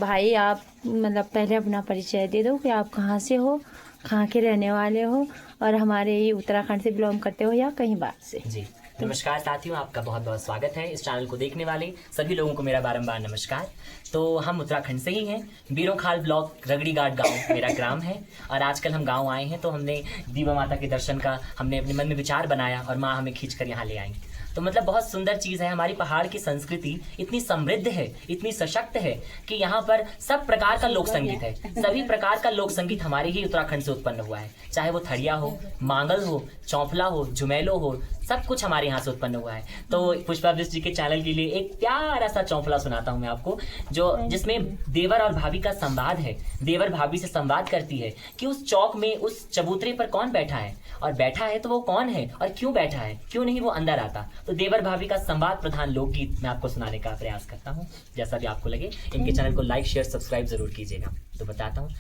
भाई आप मतलब पहले अपना परिचय दे दो कि आप कहाँ से हो, कहाँ के रहने वाले हो और हमारे ही उत्तराखंड से बिलोंग करते हो या कहीं बाहर से। जी नमस्कार साथियों, आपका बहुत बहुत स्वागत है। इस चैनल को देखने वाले सभी लोगों को मेरा बारंबार नमस्कार। तो हम उत्तराखंड से ही हैं, बीरोखाल ब्लॉक रगड़ी घाट गाँव मेरा ग्राम है और आजकल हम गांव आए हैं। तो हमने दीवा माता के दर्शन का हमने अपने मन में विचार बनाया और माँ हमें खींच कर यहाँ ले आई। तो मतलब बहुत सुंदर चीज़ है। हमारी पहाड़ की संस्कृति इतनी समृद्ध है, इतनी सशक्त है कि यहाँ पर सब प्रकार का लोक संगीत है। सभी प्रकार का लोक संगीत हमारे ही उत्तराखंड से उत्पन्न हुआ है, चाहे वो थड़िया हो, मांगल हो, चौफला हो, झुमेलो हो, सब कुछ हमारे यहाँ से उत्पन्न हुआ है। तो पुष्पावृष जी के चैनल के लिए एक प्यारा सा चौफला सुनाता हूँ मैं आपको, जिसमें देवर और भाभी का संवाद है। देवर भाभी से संवाद करती है कि उस चौक में उस चबूतरे पर कौन बैठा है, और बैठा है तो वो कौन है और क्यों बैठा है, क्यों नहीं वो अंदर आता। तो देवर भाभी का संवाद प्रधान लोकगीत मैं आपको सुनाने का प्रयास करता हूँ, जैसा भी आपको लगे। इनके चैनल को लाइक शेयर सब्सक्राइब जरूर कीजिएगा। तो बताता हूँ।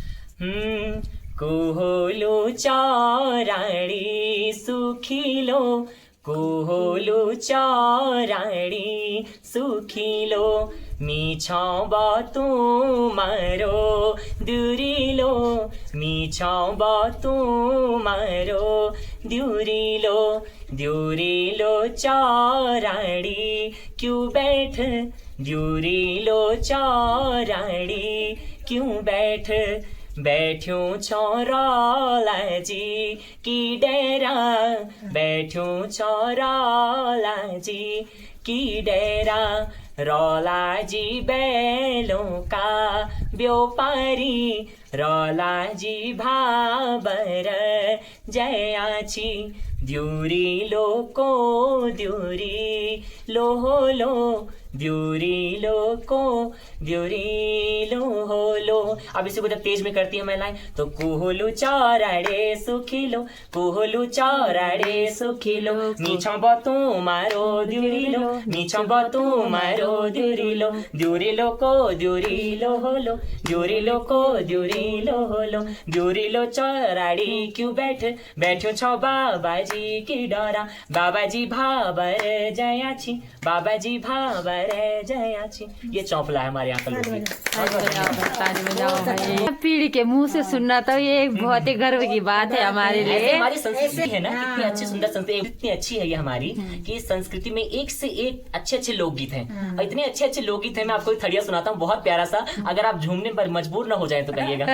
कोहलो चाराणी सुखिलो, कोहलो चाराणी सुखिलो, मीछा बातू मारो दूरिलो, मीछा बातू मारो दूरिलो, दूरिलो चाराणी क्यों बैठ, दूरिलो चाराणी क्यों बैठ, बैठ्यूं छोराला जी की डेरा, बैठ्यूं छोराला जी की डेरा, रौला जी बैलों का व्यापारी, रौला जी भाबर जयाची, द्यूरी लो को द्यूरी लो हो लो, द्यूरी लो को द्यूरी लो हो लो। अब इसी को जब तेज में करती है मैं लाइन, तो कुहलू चाराड़े सुखिलो, कुहलू चाराड़े सुखिलो, मीछा बातू मारो द्यूरी लो, मीछा बातू मारो द्यूरी लो, द्यूरी लो को द्यूरी लो हो लो, द्यूरी लो को द्यूरी लो हो लो, द्यूरी लो चाराड़ी क्यों बैठ, बैठो छो बाबाजी की डोरा, बाबाजी भाबर जयाची, बाबाजी भाबर जयाची। ये चौफला है हमारे यहाँ का लोकगीत। पीढ़ी के मुंह से सुनना तो ये बहुत ही गर्व की बात है हमारे लिए। हमारी संस्कृति है ना, इतनी अच्छी सुंदर संस्कृति, इतनी अच्छी है ये हमारी कि इस संस्कृति में एक से एक अच्छे अच्छे लोकगीत हैं और इतने अच्छे अच्छे लोकगीत हैं। मैं आपको एक थड़िया सुनाता हूँ बहुत प्यारा सा, अगर आप झूमने पर मजबूर न हो जाए तो कहिएगा।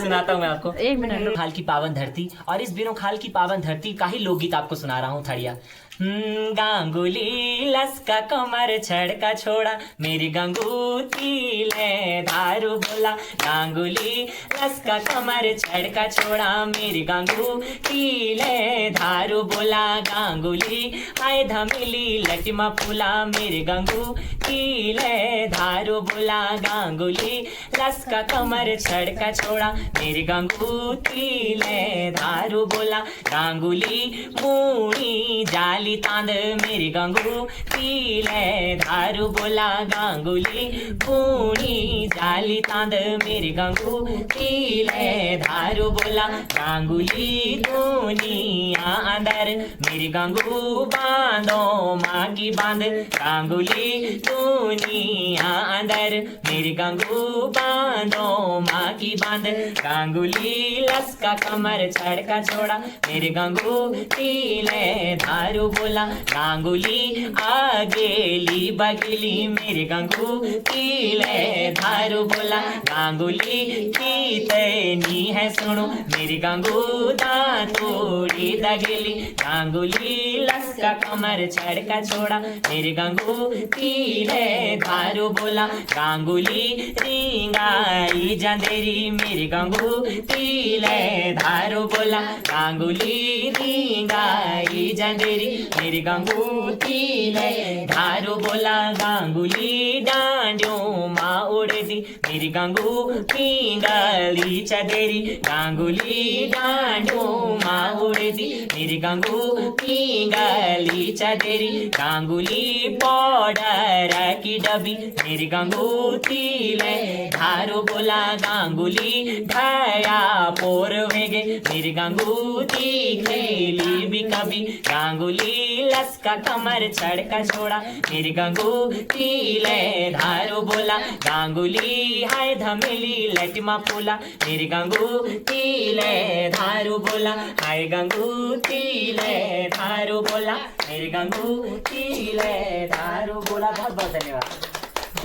सुनाता हूँ मैं आपको। एक मिनट। खाल की पावन धरती, और इस बीरोखाल की पावन धरती का ही लोकगीत आपको सुना रहा हूँ थड़िया। गांगुली लसका कमर छड़का छोड़ा, मेरी गंगूती ले दारू बोला, गांगुली लसका कमर छड़का छोड़ा, मेरी गंगूती ले दारू बोला, गांगुली आए धमिली लटिमा फूला, मेरी गंगूती ले दारू बोला, गांगुली लसका कमर छड़का छोड़ा, मेरी गंगूती ले दारू बोला, गांगुली मूणी जाली तांद, मेरी गंगू पीले धारू बोला, गांगुली पूनी जाली तांद, मेरी गंगू पीले धारू बोला, गांगुली दुनिया अंदर, मेरी गंगू बांधो मागी बांध, गांगुली दुनिया अंदर, मेरी गंगू बांधो मागी बांध, गांगुली लसका कमर छड़का छोड़ा, मेरी गंगू पीले धारू बोला, गांगुली आगेली बगली, मेरी गंगू पीले धारू बोला, गांगुली कितनी है सुनो, मेरी गंगू दांतोड़ी दगली, गांगुली लसका कमर छड़का छोड़ा, मेरी गंगू पीले धारू बोला, गांगुली रिंगाई जंदेरी, मेरी गंगू पीले धारू बोला, गांगुली रिंगाई जंदेरी, मेरी गंगूती ले धारू बोला, गांगुली डांडियों माँ उड़े दी, मेरी गंगूती गली चदेरी, गांगुली डांडियों माँ उड़े दी, मेरी गंगूती गली चदेरी, गांगुली पाउडर की डबी, मेरी गंगूती ले धारू बोला, गांगुली ढाया पोर वेगे, मेरी गंगूती खेली भी कभी, गांगुली लसका कमर छड़का छोड़ा, मेरी गंगू पीले धारू बोला, गांगुली फुली हाय धमेली लटमा फुला मेरे गंगू तीले धारू बोला हाय गंगू तीले धारू बोला मेरे गंगू तीले धारू बोला। बहुत बहुत धन्यवाद।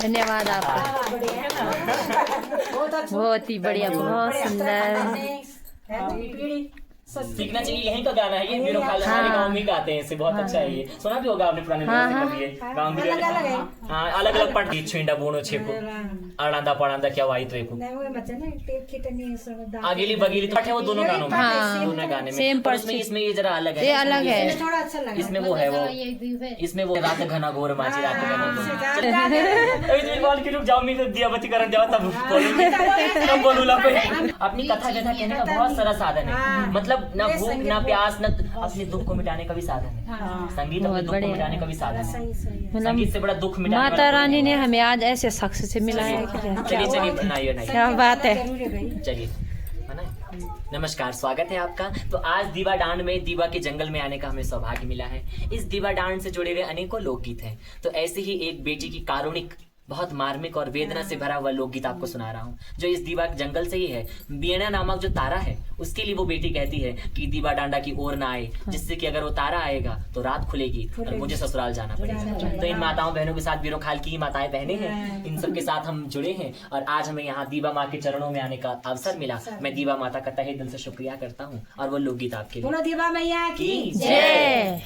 धन्यवाद आपका, बहुत ही बढ़िया, बहुत सुंदर। सीखना चाहिए, यहीं का गाना है ये, बीरो खाल हमारे गांव में गाते हैं इसे, बहुत अच्छा है ये। सुना भी होगा आपने पुराने दिनों से कभी, ये गांव में हाँ अलग अलग पढ़ छुंडा बोनो छेको अड़ांदा पड़ांदा क्या वाई तो एको अगेली बगेली तो है वो दोनों गानों में, दोनों गाने में। पर इसमें ये जरा अलग है, ये अलग है, थोड़ा अच्छा लगा। इसमें वो है वो, इसमें वो रात घना घोर माझी रात घना घोर की रुक जाओ, मैं दिया बत्ती करन जाओ तब तब बोलूला पे। अपनी कथा व्यथा कहने का बहुत सारा साधन है, मतलब ना भूख ना प्यास ना अपने दुख को मिटाने का भी साधन है। संगीत अपने दुख को मिटाने का भी साधन है। संगीत से बड़ा दुख मिटाने माता रानी ने हमें आज ऐसे शख्स से मिलाया है। चलिए चलिए बनाइए बनाइए, क्या बात है। चलिए नमस्कार, स्वागत है आपका। तो आज दीवा डांड में दीवा के जंगल में आने का हमें सौभाग्य मिला है। इस दीवा डांड से जुड़े हुए अनेकों लोकगीत हैं। तो ऐसे ही एक बेटी की कारुणिक, बहुत मार्मिक और वेदना से भरा हुआ लोकगीत आपको सुना रहा हूँ, जो इस दीवा के जंगल से ही है। बियना नामक जो तारा है, उसके लिए वो बेटी कहती है कि दीवा डांडा की ओर ना आए, जिससे कि अगर वो तारा आएगा तो रात खुलेगी और मुझे ससुराल जाना पड़ेगा। तो इन माताओं बहनों के साथ बीरो खाल की ही माताएं बहनें हैं, इन सब के साथ हम जुड़े हैं और आज हमें यहाँ दीवा माँ के चरणों में आने का अवसर मिला। मैं दीवा माता का तहे दिल से शुक्रिया करता हूँ और वो लोकगीत आपके लिए। बोलो दीवा मैया की जय।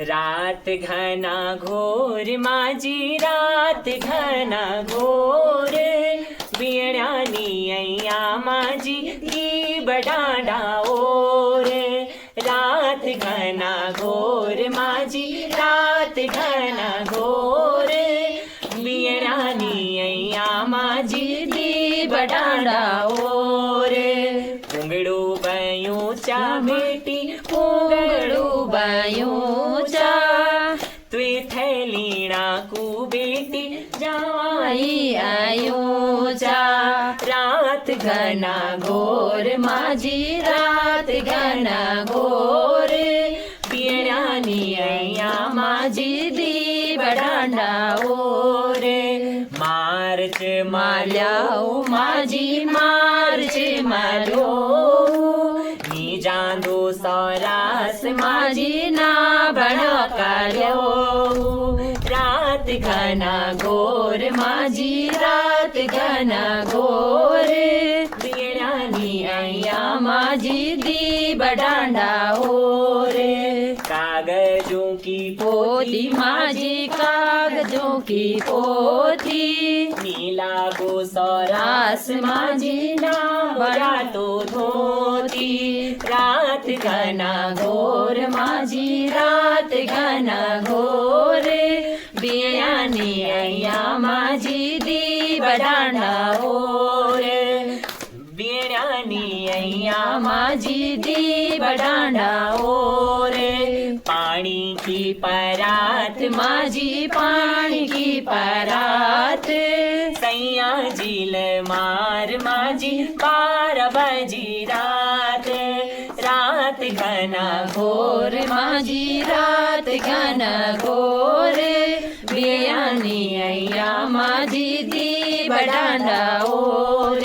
रात घना घोर माझी रात घना घोर बियणानी अय्या माझी दीव डांडा ओर। रात घना घोर माझी रात घना घोर बियणानी अय्या माझी दीव डांडा ओर। उंगड़ू बयूं चा बेटी उंगड़ू बयूं चा तुए थैलीना कू बेटी जावाई आयो जा। रात घना घोर माझी रात घना घोर बियणानी अय्या माझी दीव डांडा ओर। मार्च माल्याओ माझी मार्च मालो नी जांदो सौरास माझी ना बणकालो। रात घना घोर माझी रात घना घोर बियणानी अय्या माझी दीव डांडा ओर। कागजों की पोथी माझी कागजों की पोथी नीला गो सौरास माझी ना बड़ा तो धोती। रात घना घोर माझी रात घना घोर बियणानी अय्या माझी दीव डांडा ओर। बियणानी अय्या माझी दीव डांडा ओर। पानी की परात माझी पानी की परात सैया झील मार माझी 12 बजी रात। रात घना घोर माझी रात घना घोर बियणानी अय्या माझी दीव डांडा ओर।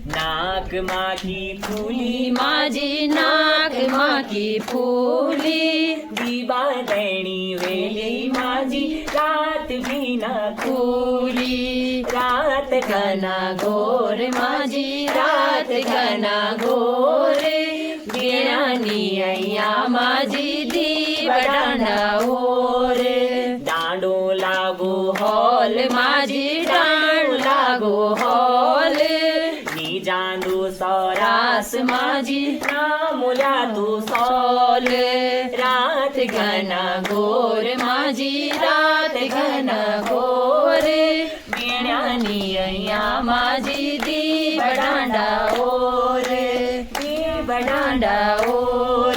नाक माँ की फूली माझी नाक माँ की फूली दीवा दैणी वेली माझी रात भी ना खुली। रात घना घोर माझी रात घना घोर बियणानी अय्या माझी दीव डांडा ओर। डांडो लागो हॉल माझी डांडो लागो हॉल नी जांदू सौरास माझी नामुला तू सौल। रात घना घोर माझी रात घना घोर बियणानी अय्या माझी दीव डांडा ओर। दीव डांडा ओर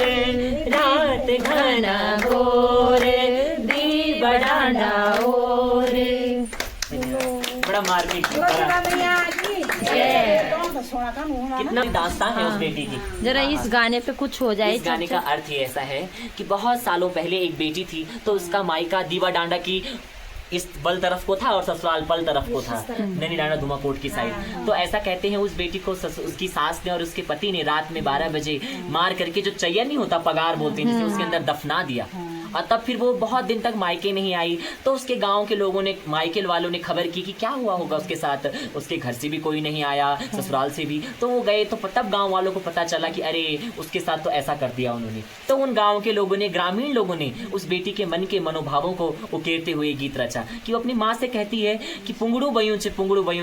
रात घना घोर दीव डांडा ओर। बड़ा मार्मिक कितना दास्तान है उस बेटी की। जरा इस गाने पे कुछ हो जाए। इस गाने का अर्थ ही ऐसा है कि बहुत सालों पहले एक बेटी थी, तो उसका मायका दीवा डांडा की इस बल तरफ को था और ससुराल पल तरफ को था, नैनी डांडा धुमाकोट की साइड। तो ऐसा कहते हैं उस बेटी को उसकी सास ने और उसके पति ने रात में 12 बजे मार करके, जो चैया नहीं होता पगार बोलते हैं, जिसे उसके अंदर दफना दिया। और तब फिर वो बहुत दिन तक मायके नहीं आई। तो उसके गांव के लोगों ने, मायके वालों ने खबर की कि क्या हुआ होगा उसके साथ। उसके घर से भी कोई नहीं आया, ससुराल से भी। तो वो गए, तो तब गांव वालों को पता चला कि अरे उसके साथ तो ऐसा कर दिया उन्होंने। तो उन गांव के लोगों ने, ग्रामीण लोगों ने उस बेटी के मन के मनोभावों को उकेरते हुए गीत रचा कि वो अपनी माँ से कहती है कि पुंगड़ू बयूं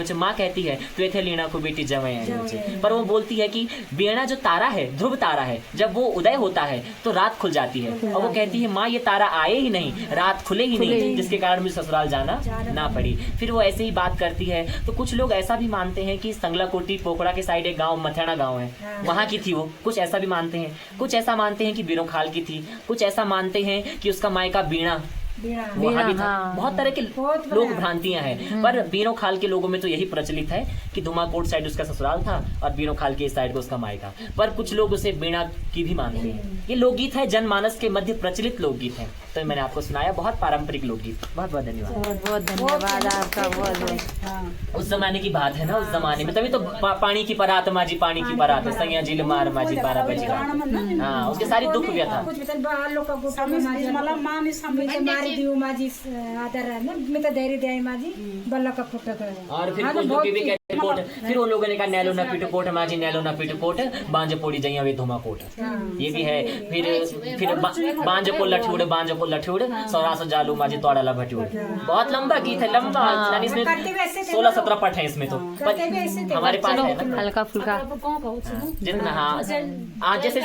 छे। माँ कहती है तो एथे लीना को बेटी जवे, पर वो बोलती है कि बेड़ा जो तारा है, ध्रुव तारा है, जब वो उदय होता है तो रात खुल जाती है। और वो कहती है माँ ये तारा आए ही नहीं, रात खुले ही नहीं, जिसके कारण मुझे ससुराल जाना ना पड़ी। फिर वो ऐसे ही बात करती है। तो कुछ लोग ऐसा भी मानते हैं कि संगला कोटी पोखड़ा के साइड एक गांव मथेड़ा गांव है, वहां की थी वो, कुछ ऐसा भी मानते हैं। कुछ ऐसा मानते हैं कि बीरों खाल की थी, कुछ ऐसा मानते हैं कि उसका मायका बीणा वहाँ भी था। बहुत तरह के लोग भ्रांतियां हैं, पर बीरों खाल के लोगों में तो यही प्रचलित है कि धुमाकोट साइड उसका ससुराल था और बीरों खाल के साइड को उसका मायका। पर कुछ लोग उसे बीणा की भी मानते हैं। ये लोकगीत है, जनमानस के मध्य प्रचलित लोकगीत है। तो मैंने आपको सुनाया बहुत पारंपरिक लोकगीत। बहुत बहुत धन्यवाद। बहुत धन्यवाद आपका। बहुत उस जमाने की बात है ना, उस जमाने में तभी तो पानी की परात माजी, पानी की परात सैया जिल मार माजी 12 बजे रात। हाँ, उसके सारी दुख व्यथा। और फिर कुछ लोग भी कहते कोट, फिर उन लोगों ने कहा नैलो न पीटो कोट माजी, नैलो न पीटो कोट, बांझ पोड़ी जइया वे धुमाकोट। ये भी है। फिर बांझ को लठुड़, बांझ को लठुड़, सौरास जालू माजी तोड़ाला भटूड़। बहुत लंबा गीत है, लंबा। इसमें 16-17 पट है इसमें। तो हमारे पास है ना हल्का फुल्का जितना। हाँ, जैसे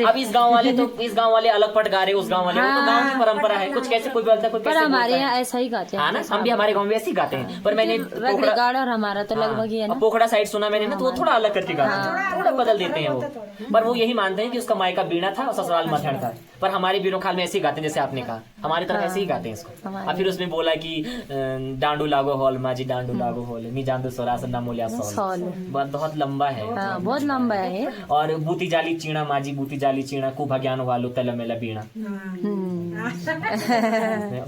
अब इस गांव वाले तो इस गांव वाले अलग पट गा रहे, उस गांव वाले वो तो गांव की परंपरा है। कुछ कैसे कोई बोलता है, कोई पर कैसे हमारे बोलता यहाँ है। ऐसा ही गाते हैं। हाँ ना, हम भी हमारे गांव में ऐसे ही गाते हैं। पर मैंने रगड़ी और हमारा तो लगभग ही है ना। पोखड़ा साइड सुना मैंने ना, तो वो थोड़ा अलग करके गाते हैं, थोड़ा बदल देते हैं वो। पर वो यही मानते हैं कि उसका मायका बीणा था और ससुराल मथेड़ था। पर हमारे बीरों खाल में ऐसे ही गाते हैं, जैसे आपने कहा हमारी तरफ ऐसे ही गाते हैं इसको। और फिर उसमें बोला कि डांडू लागो हॉल माजी, डांडू लागो हॉल मी जान दो सोरास ना मोलिया सॉल। बहुत लंबा है। बहुत लंबा है। और बूती जाली चीणा माजी, बूती जाली चीणा को भज्ञान वालो तल मेला बीणा।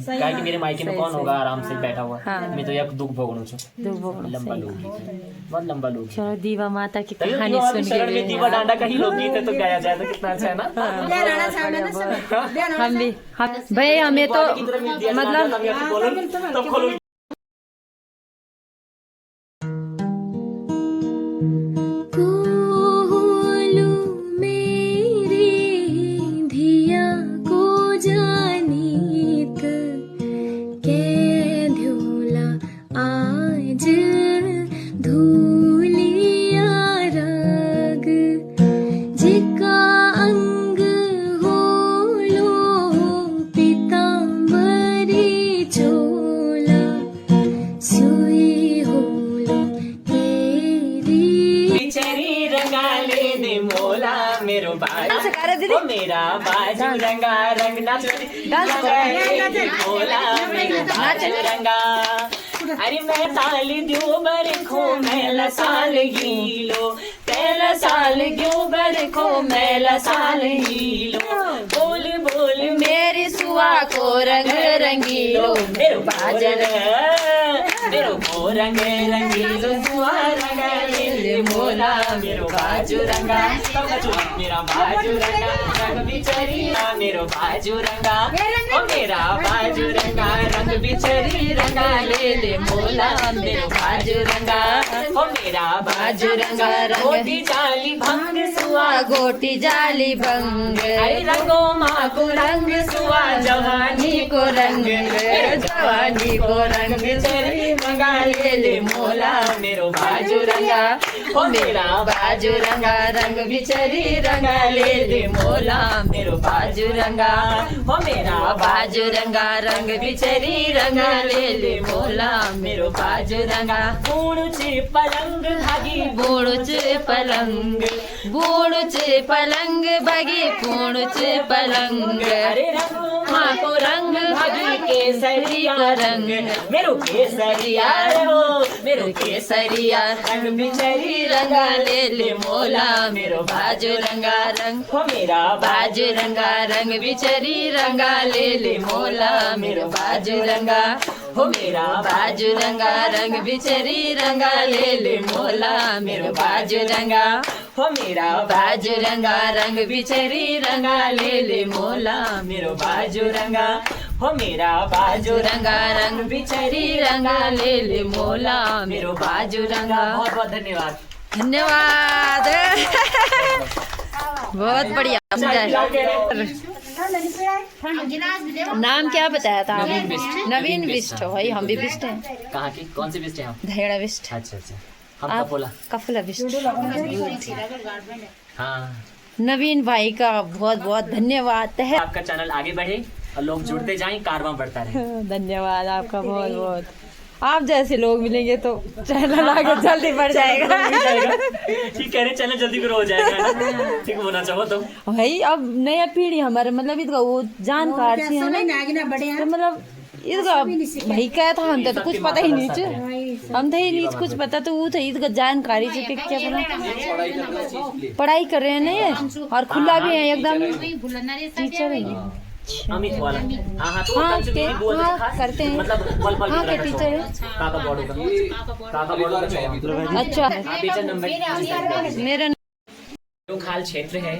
क्या कि मेरे मायके में कौन होगा आराम से बैठा हुआ। मैं तो यह दुख भोगणु छु। लंबा लोकगीत है, बहुत लंबा लोकगीत। चलो दीवा माता की कहानी सुन के दीवा डांडा का ही लोकगीत है, तो गाया जाए तो कितना अच्छा है ना। हम भी भाई हमें तो मतलब मेरा बाजू रंगा रंग नाच बोला मेरा बाजू रंगा। अरे मैं ताल द्यू बरखो मेला साल हीलो, पहला साल क्यों बरखो मेला साल हीलो। बोल बोल मेरी सुआ को रंग रंगीलो, मेरो बाजर मेरो को रंग रंगीलो, सुआ रंग ले मोला मेरो बाजू रंगा। मेरा बाजू रंगा रंग बिचरिया मेरो बाजू रंगा, ओ मेरा बाजू रंगा रंग बिचरी रंगा ले मोला मेरो बाजू रंगा, ओ मेरा बाजू रंगा गोटी जाली भंग सुआ गोटी जाली भंग। अरे रंगो माँ को रंग सुआ जवानी को रंग, जवानी को रंग बिचरी रंगा ले मोला मेरो बाजू रंगा, ओ मेरा बाजू रंगा रंग बिचरी रंगा ले मोला मेरो बाजू रंगा, ओ मेरा बाजू रंगा रंग बिचरी रंगा ले मोला मेरो बाजू रंगा। बूढ़ पलंग भागी बूढ़ पलंग, बूढ़ पलंग भागी बूढ़ पलंग। अरे माँ को रंग भागी केसरी केसरिया रंग मेरो केसरिया हो मेरो केसरिया रंग बिचरी रंगा ले मोला मेरो बाजू रंगा रंग हो मेरा बाजू रंगा रंग बिचरी रंगा ले मोला मेरो बाजू रंगा हो मेरा बाजू रंगा रंग बिचरी रंगा ले मोला मेरो बाजू रंगा हो मेरा बाजू रंगा रंग बिचरी रंगा ले मोला मेरो बाजू रंगा हो मेरा बाजू रंगा रंग बिचरी रंगा ले मोला मेरो बाजू रंगा। बहुत बहुत धन्यवाद। धन्यवाद। बहुत बढ़िया। नाम क्या बताया था आपने? नवीन बिष्ट। भाई हम भी बिष्ट हैं। कहाँ की? कौन सी बिष्ट है आप? धैड़ा बिष्ट। अच्छा अच्छा, हम कपोला। कफला बिष्ट। हाँ, नवीन भाई का बहुत बहुत धन्यवाद है। आपका चैनल आगे बढ़े और लोग जुड़ते जाएं, कारवां बढ़ता रहे। धन्यवाद आपका बहुत बहुत। आप जैसे लोग मिलेंगे तो चैनल आगे जल्दी बढ़ जाएगा। ठीक कह रहे, चैनल जल्दी ग्रो हो जाएगा ना? ठीक होना चाहो तो भाई अब नया पीढ़ी हमारे मतलब इसका वो जानकार सी है ना, तो मतलब इसका भाई क्या था हम तो कुछ पता ही नहीं चे, हम थे ही नहीं कुछ पता, तो वो थे इसका जानकारी से क्या पता। पढ़ाई कर रहे हैं ना ये, और खुला भी है एकदम, टीचर है। अमित वाला। हाँ हाँ, तो हाँ, हाँ करते हैं मतलब पल पल हाँ, के टीचर है। काका बॉडो का अच्छा टीचर नंबर मेरा खाल क्षेत्र है,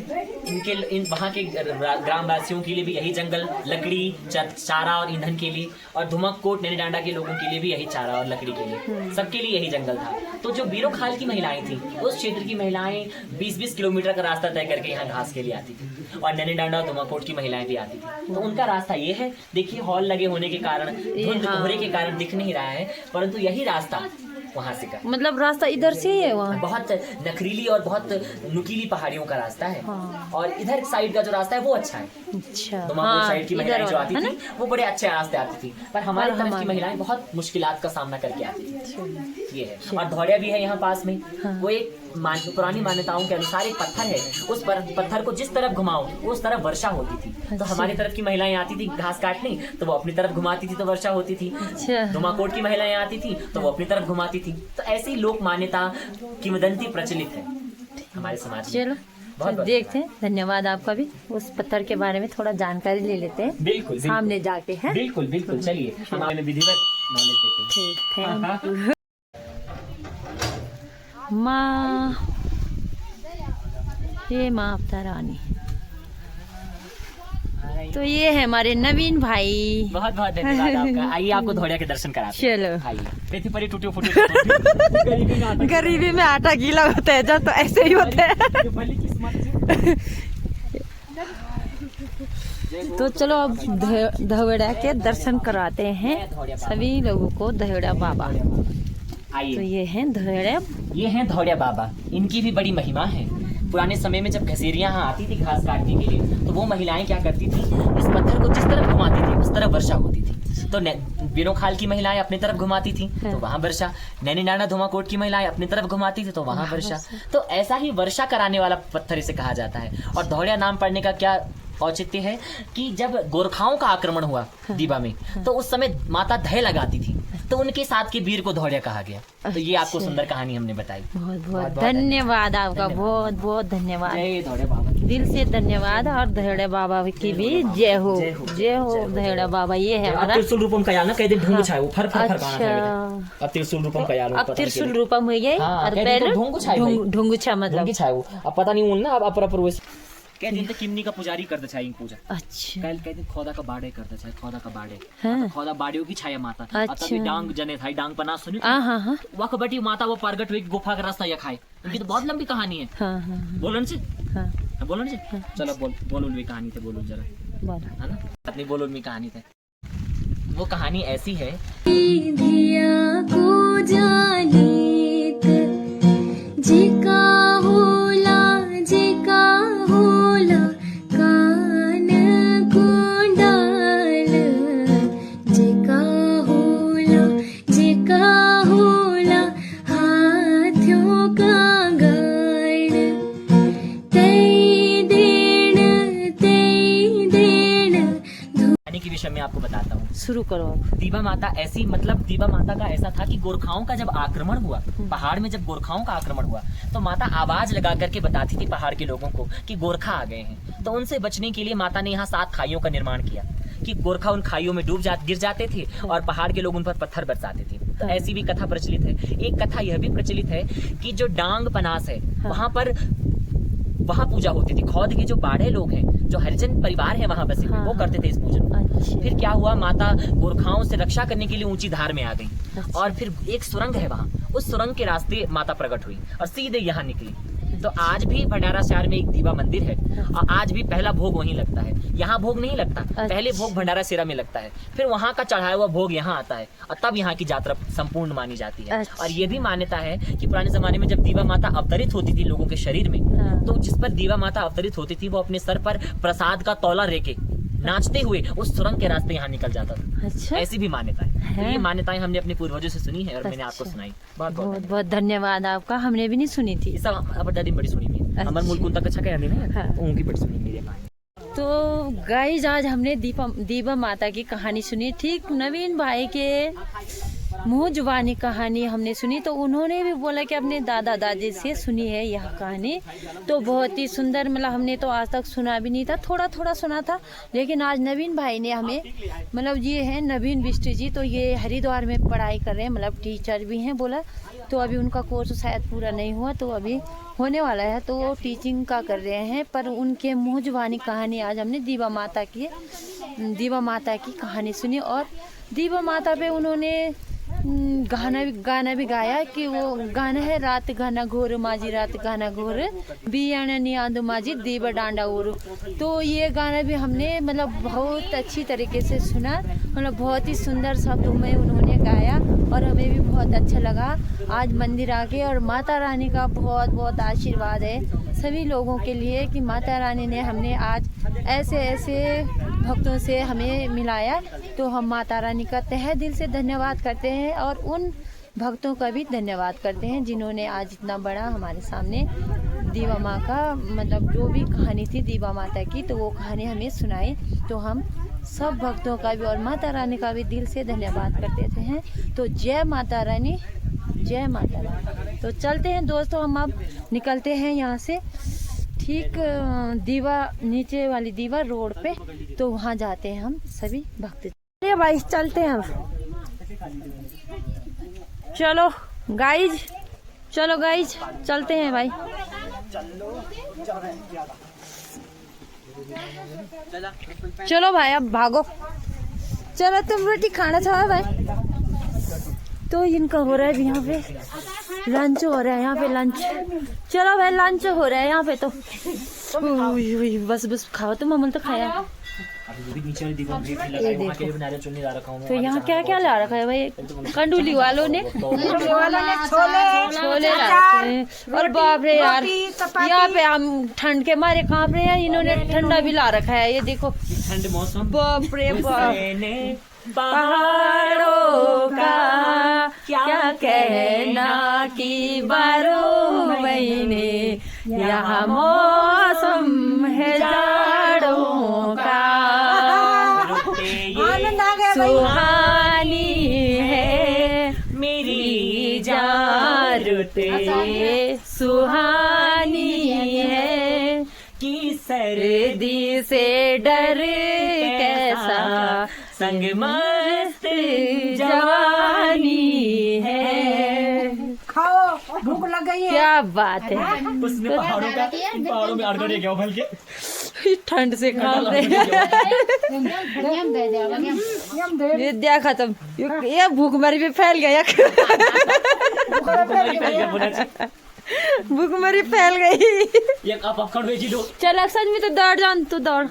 इन वहाँ के ग्रामवासियों के लिए भी यही जंगल लकड़ी चारा और ईंधन के लिए, और धुमककोट नैनी डांडा के लोगों के लिए भी यही चारा और लकड़ी के लिए, सबके लिए यही जंगल था। तो जो बीरो खाल की महिलाएं थी, उस क्षेत्र की महिलाएं 20-20 किलोमीटर का रास्ता तय करके यहाँ घास के लिए आती थी, और नैनी डांडा और धुमककोट की महिलाएं भी आती थी। तो उनका रास्ता ये है। देखिए, हॉल लगे होने के कारण, धुंध कोहरे के कारण दिख नहीं रहा है, परंतु यही रास्ता वहाँ से का मतलब रास्ता इधर से ही है। वहाँ बहुत नखरीली और बहुत नुकीली पहाड़ियों का रास्ता है। हाँ। और इधर साइड का जो रास्ता है वो अच्छा है। अच्छा धुमाकोट साइड की महिलाएं जो आती थी वो बड़े अच्छे रास्ते आती थी, पर हमारे तरफ की महिलाएं बहुत मुश्किलात का सामना करके आती थी। ये है। और धौड़िया भी है यहाँ पास में। वो एक पुरानी मान्यताओं के अनुसार एक पत्थर है, उस पत्थर को जिस तरफ घुमाओ उस तरफ वर्षा होती थी। तो हमारी तरफ की महिलाएं आती थी घास काटने, तो वो अपनी तरफ घुमाती थी तो वर्षा होती थी। धुमाकोट की महिलाएं आती थी तो वो अपनी तरफ घुमाती थी। तो ऐसी लोक मान्यता किंवदंती प्रचलित है हमारे समाज में। चलो बहुत देखते हैं। धन्यवाद आपका भी। उस पत्थर के बारे में थोड़ा जानकारी ले लेते हैं। बिल्कुल सामने जाके हैं। बिल्कुल बिल्कुल, चलिए हम आपको विधिवत नॉलेज देते हैं। ठीक है। माँ, ये माँ अवता रानी। तो ये है हमारे नवीन भाई। बहुत बहुत धन्यवाद आपका। आइए आपको धौड़िया के दर्शन कराते हैं। चलो आइए। पेटी परी टूटी फूटी गरीबी में आटा गीला होता है जब, तो ऐसे ही होते हैं। तो चलो अब धौड़ा के दर्शन कराते हैं सभी लोगों को। धौड़ा बाबा, तो ये हैं धौड़ा, ये हैं धौड़िया बाबा। इनकी भी बड़ी महिमा है। पुराने समय में जब घसेरियां यहाँ आती थी घास काटने के लिए, तो वो महिलाएं क्या करती थी, इस पत्थर को जिस तरफ घुमाती थी उस तरफ वर्षा होती थी। तो बीरो खाल की महिलाएं अपनी तरफ घुमाती थी तो वहाँ वर्षा, नैनी डांडा धुमाकोट की महिलाएं अपनी तरफ घुमाती थी तो वहाँ वर्षा। तो ऐसा ही वर्षा कराने वाला पत्थर इसे कहा जाता है। और धौड़िया नाम पड़ने का क्या औचित्य है कि जब गोरखाओं का आक्रमण हुआ दीबा में, तो उस समय माता दह लगाती थी, तो उनके साथ के वीर को धौड़िया कहा गया। तो ये आपको सुंदर कहानी हमने बताई। बहुत बहुत धन्यवाद आपका। बहुत बहुत धन्यवाद, जय धौड़िया बाबा, दिल से धन्यवाद। और धौड़ा बाबा की भी जय हो, जय हो धौड़ा बाबा। ये है हमारा त्रिशूल रूपम का याल ना, कह दे ढोंग छाए वो फर फर अच्छा, अब त्रिशूल रूपम का याल, अब त्रिशूल रूपम हो गया। हाँ, और कह दे पहले तो ढोंग छाए भाई, ढोंग छा मतलब ढोंगी छाए वो। अब पता नहीं ना, अब अपर वो कह दिन तक किमनी का पुजारी करता छाई पूजा। अच्छा, कल कह दिन खोदा का बाड़े करता छाई, खोदा का बाड़े। हाँ। खोदा बाड़ियों की छाया माता। अच्छा। तभी डांग जने थाई, डांग पना सुनी। हाँ हाँ हाँ वह बटी माता वो प्रगट हुई गुफा का रास्ता या खाए। उनकी तो बहुत लंबी कहानी है। हाँ हाँ बोलन से हाँ, बोलन से चलो बोलो भी कहानी थे, बोलो जरा, बोलो। है ना? अपनी बोलो भी कहानी थे। वो कहानी ऐसी है, धिया को जानीत जिका होला कान कुंडल, जिका होला हाथों का गण, ते देण के विषय में आपको बताता हूँ। शुरू करो आप। दीवा माता ऐसी, मतलब दीवा माता का ऐसा था कि गोरखाओं का जब आक्रमण हुआ, पहाड़ में जब गोरखाओं का आक्रमण हुआ, तो माता आवाज लगा करके बताती थी पहाड़ के लोगों को कि गोरखा आ गए हैं। तो उनसे बचने के लिए माता ने यहाँ 7 खाइयों का निर्माण किया कि गोरखा उन खाइयों में गिर जाते थे और पहाड़ के लोग उन पर पत्थर बरसाते थे। तो ऐसी भी कथा प्रचलित है। एक कथा यह भी प्रचलित है कि जो डांग पनास है, वहाँ पूजा होती थी। खौद के जो बाड़े लोग हैं, जो हरिजन परिवार है वहाँ बसे हुए, वो करते थे इस पूजन को। फिर क्या हुआ, माता गोरखाओं से रक्षा करने के लिए ऊंची धार में आ गई और फिर एक सुरंग है वहाँ, उस सुरंग के रास्ते माता प्रकट हुई और सीधे यहाँ निकली। तो आज भी भंडारा शहर में एक दीवा मंदिर है और आज भी पहला भोग वहीं लगता है। यहाँ भोग नहीं लगता, पहले भोग भंडारा शेरा में लगता है, फिर वहाँ का चढ़ाया हुआ भोग यहाँ आता है और तब यहाँ की यात्रा संपूर्ण मानी जाती है। और ये भी मान्यता है कि पुराने जमाने में जब दीवा माता अवतरित होती थी लोगों के शरीर में, तो जिस पर दीवा माता अवतरित होती थी वो अपने सर पर प्रसाद का तौला लेके नाचते हुए उस सुरंग के रास्ते यहाँ निकल जाता था। अच्छा, ऐसी भी मान्यता है। तो ये मान्यताएं हमने अपने पूर्वजों से सुनी है और मैंने आपको सुनाई। बहुत बहुत धन्यवाद आपका, हमने भी नहीं सुनी थी। सब दादी बड़ी सुनी हुई है। हमारे मुल्क तक अच्छा क्या है, उनकी बड़ी सुनी मेरी कहानी। तो गाइस, आज हमने दीवा माता की कहानी सुनी। ठीक नवीन भाई के मुँह जुबानी कहानी हमने सुनी, तो उन्होंने भी बोला कि अपने दादा दादी से सुनी है यह कहानी। तो बहुत ही सुंदर, मतलब हमने तो आज तक सुना भी नहीं था, थोड़ा थोड़ा सुना था। लेकिन आज नवीन भाई ने हमें, मतलब ये है नवीन बिष्ट जी, तो ये हरिद्वार में पढ़ाई कर रहे हैं, मतलब टीचर भी हैं बोला। तो अभी उनका कोर्स शायद पूरा नहीं हुआ, तो अभी होने वाला है, तो वो टीचिंग का कर रहे हैं। पर उनके मुँह जुबानी कहानी आज हमने दीवा माता की कहानी सुनी। और दीवा माता पे उन्होंने गाना भी गाया कि वो गाना है, रात गाना घोर माझी रात गाना घोर बियाना नियांद माझी दीवा डांडा उर। तो ये गाना भी हमने मतलब बहुत अच्छी तरीके से सुना, मतलब बहुत ही सुंदर शब्दों में उन्होंने गाया और हमें भी बहुत अच्छा लगा आज मंदिर आके। और माता रानी का बहुत बहुत आशीर्वाद है सभी लोगों के लिए कि माता रानी ने हमने आज ऐसे भक्तों से हमें मिलाया। तो हम माता रानी का तहे दिल से धन्यवाद करते हैं और उन भक्तों का भी धन्यवाद करते हैं जिन्होंने आज इतना बड़ा हमारे सामने दीवा माँ का, मतलब जो भी कहानी थी दीवा माता की, तो वो कहानी हमें सुनाई। तो हम सब भक्तों का भी और माता रानी का भी दिल से धन्यवाद करते हैं। तो जय माता रानी, जय माता रानी। तो चलते हैं दोस्तों, हम अब निकलते हैं यहाँ से, ठीक दीवा नीचे वाली दीवा रोड पे, तो वहाँ जाते हैं हम सभी भक्त। चलिए भाई, चलते हैं अब। चलो गाइज, चलते हैं भाई। चलो भाई, अब भागो। चलो, तुम रोटी खाना चाहो भाई? तो इनका हो रहा है यहाँ पे लंच, हो रहा है यहाँ पे लंच। चलो भाई, लंच हो रहा है यहाँ पे। तो बस खाओ, तुम अमल तो खाया। तो यहाँ क्या क्या ला रखा है भाई? कंडूली वालों ने छोले ला रखे हैं। और बाप रे यार, यहाँ पे हम ठंड के मारे कांप रहे हैं, इन्होंने ठंडा भी ला रखा है। ये देखो ठंड मौसम, बाप रे बाप, पहाड़ों का क्या कहना कि 12 महीने यहाँ मौसम है जाड़ों का, सुहानी है मेरी जान रुते, सुहानी है कि सर्दी से डर कैसा, संग मस्त जवानी है। खाओ, भूख लग गई है। क्या बात है। उसने पहाड़ों में अड़गड़े गया भल के ठंड से कांप रहे। विद्या खत्म, ये भूखमरी भी फैल गया। भूखमरी फैल गई। चल अक्सर में तो दौड़ जान, तू दौड़।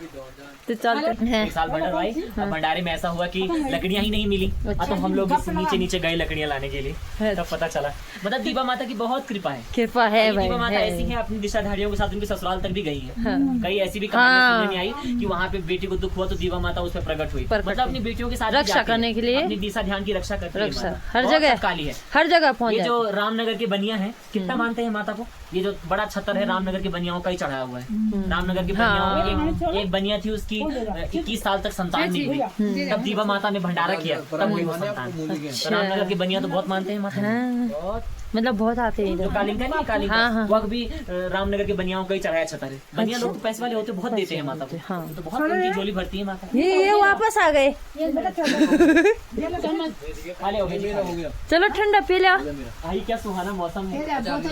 तो चलते हैं। एक साल भाई, भंडारे में ऐसा हुआ कि लकड़ियां ही नहीं मिली, तो हम लोग नीचे गए लकड़ियां लाने के लिए, तब पता चला। मतलब दीवा माता की बहुत कृपा है भाई। दीवा माता ऐसी है, अपनी दिशाधारियों के साथ उनके ससुराल तक भी गई है। कई ऐसी भी कहानियां सुनने में आई कि वहाँ पे बेटी को दुख हुआ तो दीवा माता उस पर प्रकट हुई, मतलब अपनी बेटियों के साथ रक्षा करने के लिए, अपनी दिशा ध्यान की रक्षा करती है। हर जगह काली है, हर जगह पहुँच। ये जो रामनगर के बनिया है, कितना मानते हैं माता को? ये जो बड़ा छतर है रामनगर के बनियाओं का ही चढ़ाया हुआ है। रामनगर के बनियाओं में एक बनिया थी, उसकी कि 21 साल तक संतान नहीं हुई, तब दीवा माता ने भंडारा किया, तब हुई वो संतान। तो रामनगर के बनिया तो बहुत मानते हैं माता। हाँ, मतलब बहुत आते हैं जो इधर। कालिंगा नहीं, कालिंगा हाँ। वो भी रामनगर के बनियाओं का ही चढ़ाया छतर है। बनिया लोग तो पैसे वाले होते, बहुत देते हैं माता को। हाँ। तो बहुत उनकी झोली भरती है माता। ये वापस आ गए। खाली हो गए। चलो ठंडा पी लो। भाई क्या सुहाना मौसम है,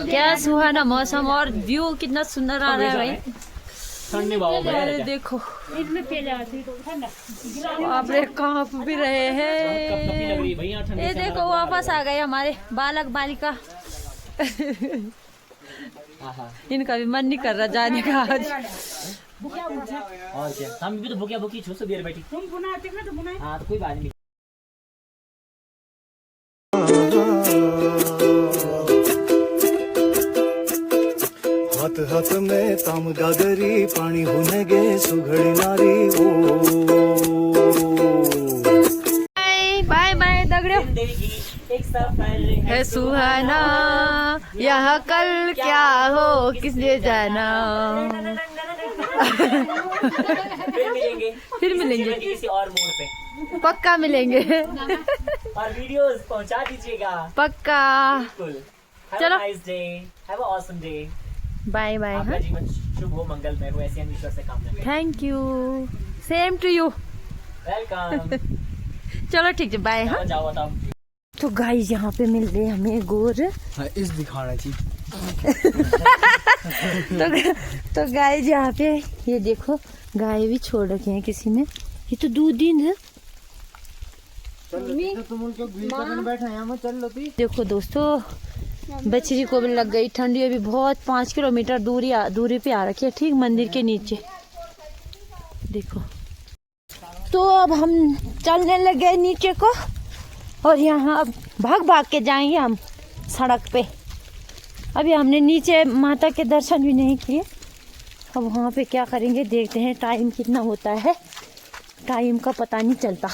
क्या सुहाना मौसम और व्यू कितना सुंदर आ रहा है भाई। ठंडे बाबा अरे देखो आप रे कांप भी रहे हैं। ये देखो वापस आ गए हमारे बालक बालिका। इनका भी मन नहीं कर रहा जाने का आज। और क्या, हम भी तो भूखिया भूखी छो देर बैठी। हाँ तो कोई बात नहीं। हाथ हाथ में ताम गागरी पाणी हुनगे सुघडणारी ओ बाय बाय दगड़ियों। एक सफर है सुहाना यह कल क्या हो किसने जाना। फिर मिलेंगे मिलेंगे किसी और मोड़ पे, पक्का मिलेंगे और वीडियोस पहुंचा दीजिएगा पक्का। बिल्कुल। चलो। Nice day, have a awesome day. Bye bye. आपका जीवन शुभ हो, मंगलमय हो, ऐसी हम ईश्वर से कामना करते हैं। Thank you same to you. Welcome. चलो ठीक है बाय। हाँ जाओ बताओ। तो गाइस यहाँ पे मिल रहे हमें गोर। इस दिखाना चाहिए। तो गाइस यहाँ पे ये देखो गाय भी छोड़ रखे हैं किसी ने। ये तो 2 दिन है। तुम उनके बैठा यहाँ चल लो। देखो दोस्तों बछड़ी को भी लग गई ठंडी। अभी बहुत 5 किलोमीटर दूरी पे आ रखी है, ठीक मंदिर के नीचे। देखो तो अब हम चलने लगे नीचे को, और यहाँ अब भाग भाग के जाएंगे हम सड़क पे। अभी हमने नीचे माता के दर्शन भी नहीं किए, अब वहाँ पे क्या करेंगे देखते हैं। टाइम कितना होता है, टाइम का पता नहीं चलता।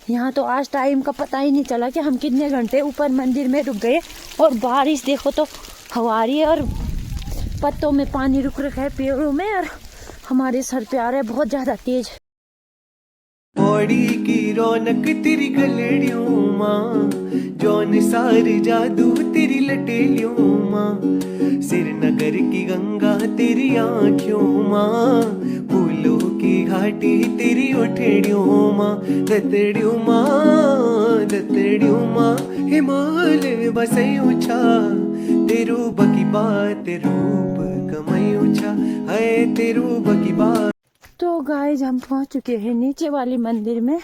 यहाँ तो आज टाइम का पता ही नहीं चला कि हम कितने घंटे ऊपर मंदिर में रुक गए। और बारिश देखो तो हवा आ रही है और पत्तों में पानी रुक रखा है पेड़ों में, और हमारे सर पे आ रहा है बहुत ज्यादा तेज। पौड़ी की रौनक तेरी गलेड़ियों माँ, जौन सार जादू तेरी लटेलियों माँ, श्रीनगर की गंगा तेरी आँखों माँ, फूलों की घाटी तेरी उठेड़ियों माँ, दतड़ियों माँ, हिमालय बसई ऊंचा, तेरू बकी बात रूप कमई ऊंचा, है तेरू बकी बात। तो गाइस हम पहुंच चुके हैं नीचे वाली मंदिर में,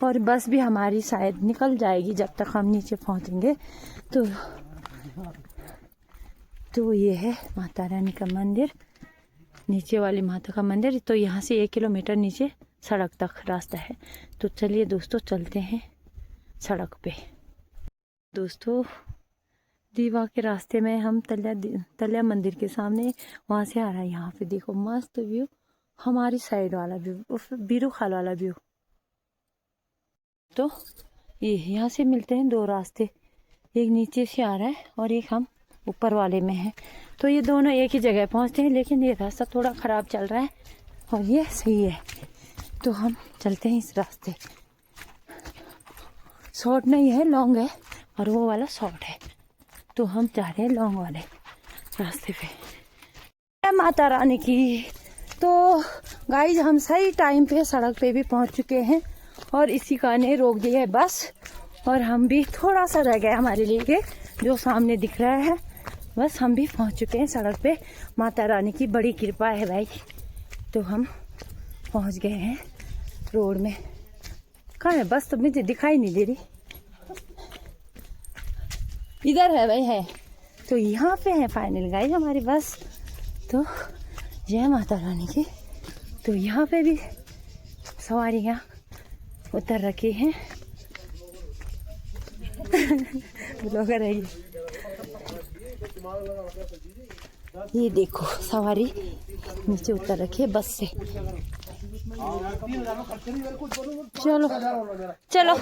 और बस भी हमारी शायद निकल जाएगी जब तक हम नीचे पहुंचेंगे। तो ये है माता रानी का मंदिर, नीचे वाली माता का मंदिर। तो यहाँ से 1 किलोमीटर नीचे सड़क तक रास्ता है। तो चलिए दोस्तों चलते हैं सड़क पे। दोस्तों दीवा के रास्ते में हम तल्या मंदिर के सामने वहाँ से आ रहा है। यहाँ पे देखो मस्त व्यू, हमारी साइड वाला व्यू, बीरू खाल वाला व्यू। तो ये यहाँ से मिलते हैं 2 रास्ते, एक नीचे से आ रहा है और एक हम ऊपर वाले में है। तो ये दोनों एक ही जगह पहुँचते हैं, लेकिन ये रास्ता थोड़ा ख़राब चल रहा है और ये सही है। तो हम चलते हैं इस रास्ते। शॉर्ट नहीं है, लॉन्ग है, और वो वाला शॉर्ट है। तो हम जा रहे हैं लॉन्ग वाले रास्ते पे। माता रानी की। तो गाइज हम सही टाइम पे सड़क पे भी पहुंच चुके हैं, और इसी का ने रोक दिया है बस, और हम भी थोड़ा सा रह गया हमारे लिए जो सामने दिख रहा है। बस हम भी पहुंच चुके हैं सड़क पे। माता रानी की बड़ी कृपा है भाई। तो हम पहुंच गए हैं रोड में। कहाँ है बस? तो मुझे दिखाई नहीं दे रही। इधर है भाई, है। तो यहाँ पे है फाइनल गाइस हमारी बस। तो जय माता रानी की। तो यहाँ पे भी सवारियाँ उतर रखी हैं। ब्लॉगर है ये देखो, सवारी नीचे उतर रखी है बस से। चलो चलो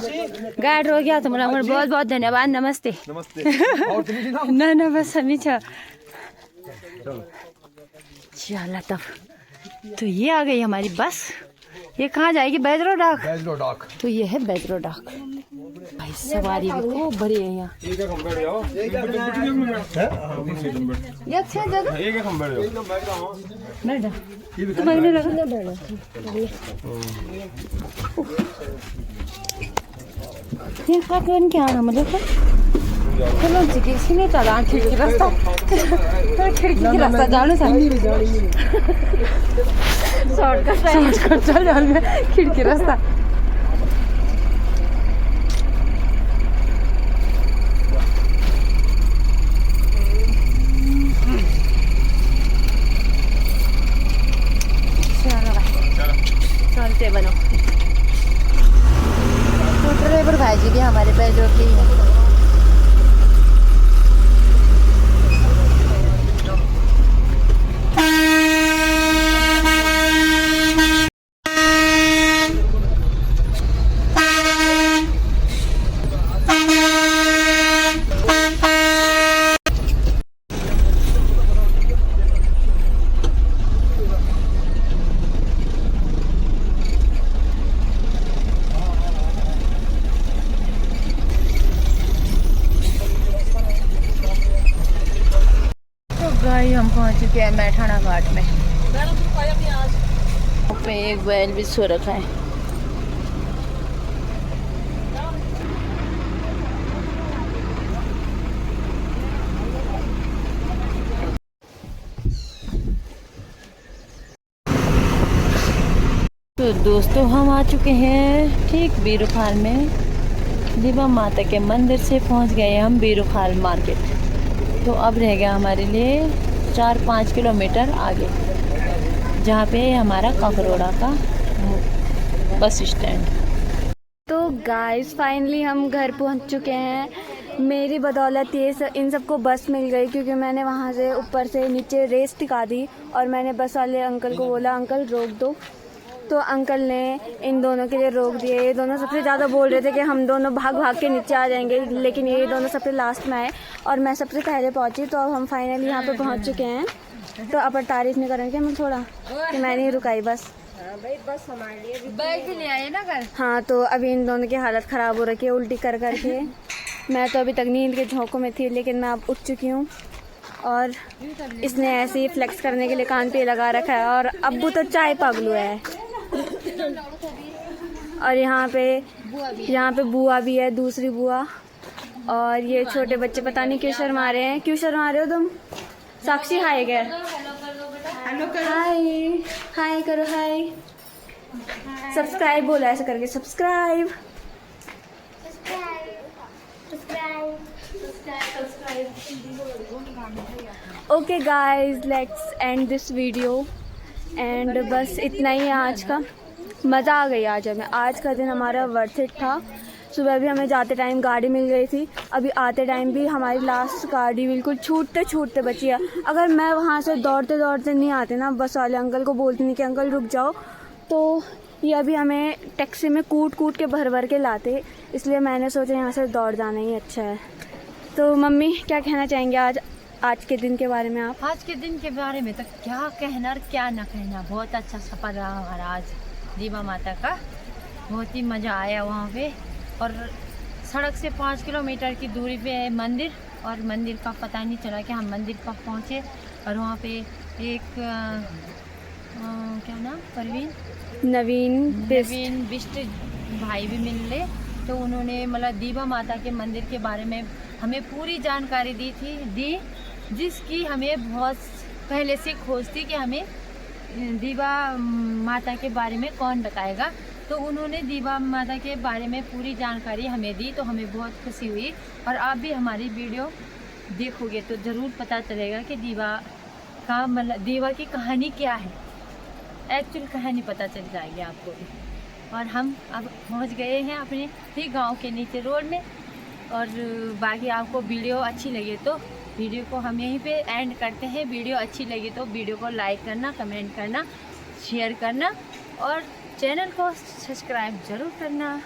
गाइड हो गया तुम्हारा, बहुत बहुत धन्यवाद। नमस्ते। ना बस सभी चला तब तो ये आ गई हमारी बस। ये कहाँ जाएगी? बैजरो डाक। बैजलो डाक। तो ये है बैजरो डाक। भाई सवारी भी खूब बड़ी है यहाँ। ये अच्छा जगह बैठ जा। तो मांगने लगा ये क्या करने क्या आना मतलब चलो जी नहीं चला खिड़की रास्ता खिड़की की रास्ता जानो शॉर्टकट चल जान में खिड़की रास्ता। चलते बनो तो ड्राइवर भाई जी भी हमारे बैजो के ही हैं। भाई हम पहुंच चुके हैं मैठाना घाट में। पे एक बैल भी सो रखा है। तो दोस्तों हम आ चुके हैं ठीक बीरूखाल में। दीवा माता के मंदिर से पहुंच गए हम बीरूखाल मार्केट। तो अब रह गया हमारे लिए 4-5 किलोमीटर आगे, जहाँ पे हमारा काकरोड़ा का बस स्टैंड। तो गाइस फाइनली हम घर पहुंच चुके हैं। मेरी बदौलत ये इन सबको बस मिल गई, क्योंकि मैंने वहाँ से ऊपर से नीचे रेस टिका दी और मैंने बस वाले अंकल को बोला अंकल रोक दो। तो अंकल ने इन दोनों के लिए रोक दिए। ये दोनों सबसे ज़्यादा बोल रहे थे कि हम दोनों भाग भाग के नीचे आ जाएंगे, लेकिन ये दोनों सबसे लास्ट में आए और मैं सबसे पहले पहुंची। तो अब हम फाइनली यहाँ पे पहुंच चुके हैं। तो अब तारीफ नहीं करेंगे हम थोड़ा कि मैं नहीं रुकाई बस बस हमारे लिए बैग भी ले आए ना घर। हाँ तो अभी इन दोनों की हालत ख़राब हो रखी है उल्टी कर करके। मैं तो अभी तक नींद के झोंकों में थी, लेकिन मैं अब उठ चुकी हूँ। और इसने ऐसे ही फ्लेक्स करने के लिए कान पे लगा रखा है। और अब्बू तो चाय पगलू है। और यहाँ पे बुआ भी है, दूसरी बुआ। और ये छोटे बच्चे पता नहीं क्यों शर्मा रहे हैं। क्यों शर्मा रहे हो तुम? साक्षी हाय गए। हाय हाय करो हाय। सब्सक्राइब बोला ऐसे करके subscribe. Okay guys let's end this video. And बस इतना ही है आज का। मज़ा आ गई आज हमें। आज का दिन हमारा वर्थ इट था। सुबह भी हमें जाते टाइम गाड़ी मिल गई थी, अभी आते टाइम भी हमारी लास्ट गाड़ी बिल्कुल छूटते छूटते बची है। अगर मैं वहाँ से दौड़ते दौड़ते नहीं आते ना, बस वाले अंकल को बोलती नहीं कि अंकल रुक जाओ, तो ये अभी हमें टैक्सी में कूट कूट के भर भर के लाते। इसलिए मैंने सोचा यहाँ से दौड़ जाना ही अच्छा है। तो मम्मी क्या कहना चाहेंगे आज के दिन के बारे में आप? आज के दिन के बारे में तो क्या कहना और क्या ना कहना। बहुत अच्छा सफ़र रहा हमारा आज दीवा माता का। बहुत ही मज़ा आया वहाँ पे। और सड़क से 5 किलोमीटर की दूरी पे है मंदिर, और मंदिर का पता नहीं चला कि हम मंदिर कब पहुँचे। और वहाँ पे एक क्या नाम नवीन बिष्ट भाई भी मिले। तो उन्होंने मतलब दीवा माता के मंदिर के बारे में हमें पूरी जानकारी दी जिसकी हमें बहुत पहले से खोज थी कि हमें दीवा माता के बारे में कौन बताएगा। तो उन्होंने दीवा माता के बारे में पूरी जानकारी हमें दी, तो हमें बहुत खुशी हुई। और आप भी हमारी वीडियो देखोगे तो ज़रूर पता चलेगा कि दीवा का मतलब दीवा की कहानी क्या है। एक्चुअल कहानी पता चल जाएगी आपको भी। और हम अब पहुंच गए हैं अपने ही गांव के नीचे रोड में। और बाकी आपको वीडियो अच्छी लगे तो वीडियो को हम यहीं पे एंड करते हैं। वीडियो अच्छी लगी तो वीडियो को लाइक करना, कमेंट करना, शेयर करना और चैनल को सब्सक्राइब ज़रूर करना।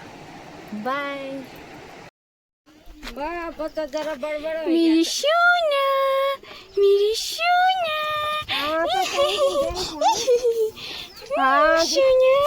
बाय। मेरी सोना Sonya.